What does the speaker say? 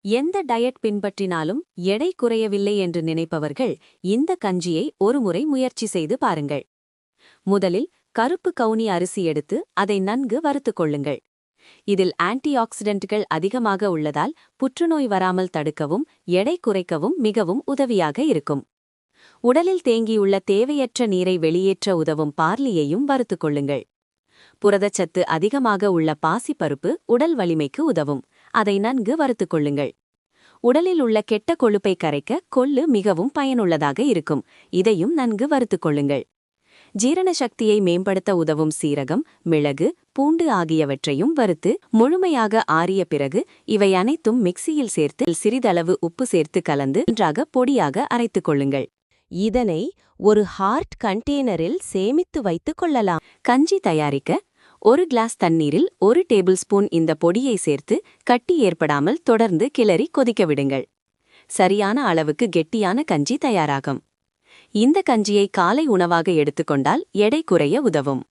எந்த டயட் பின்பற்றினாலும் எடை குறையவில்லை என்று நினைப்பவர்கள் இந்த கஞ்சியை ஒருமுறை முயற்சி செய்து பாருங்கள். முதலில் கருப்பு கவுனி அரிசி எடுத்து அதை நன்கு வறுத்துக் கொள்ளுங்கள். இதில் ஆன்டி ஆக்சிடென்ட்கள் அதிகமாக உள்ளதால் புற்றுநோய் வராமல் தடுக்கவும் எடை குறைக்கவும் மிகவும் உதவியாக இருக்கும். உடலில் தேங்கியுள்ள தேவையற்ற நீரை வெளியேற்ற உதவும் பார்லியையும் வறுத்துக் கொள்ளுங்கள். புரதச்சத்து அதிகமாக உள்ள பாசிப்பருப்பு உடல் வலிமைக்கு உதவும். அதை நன்கு வறுத்துக் கொள்ளுங்கள். உடலில் உள்ள கெட்ட கொழுப்பை கரைக்க கொள்ளு மிகவும் பயனுள்ளதாக இருக்கும். இதையும் நன்கு வறுத்துக் கொள்ளுங்கள். ஜீரண சக்தியை மேம்படுத்த உதவும் சீரகம், மிளகு, பூண்டு ஆகியவற்றையும் வறுத்து முழுமையாக ஆறிய பிறகு இவை அனைத்தும் மிக்சியில் சேர்த்து சிறிதளவு உப்பு சேர்த்து கலந்து நன்றாக பொடியாக அரைத்துக் கொள்ளுங்கள். இதனை ஒரு ஹார்ட் கண்டெய்னரில் சேமித்து வைத்துக் கொள்ளலாம். கஞ்சி தயாரிக்க 1 கிளாஸ் தண்ணீரில் 1 டேபிள் ஸ்பூன் இந்த பொடியை சேர்த்து கட்டி ஏற்படாமல் தொடர்ந்து கிளறி கொதிக்க விடுங்கள். சரியான அளவுக்கு கெட்டியான கஞ்சி தயாராகும். இந்த கஞ்சியை காலை உணவாக எடுத்துக்கொண்டால் எடை குறைய உதவும்.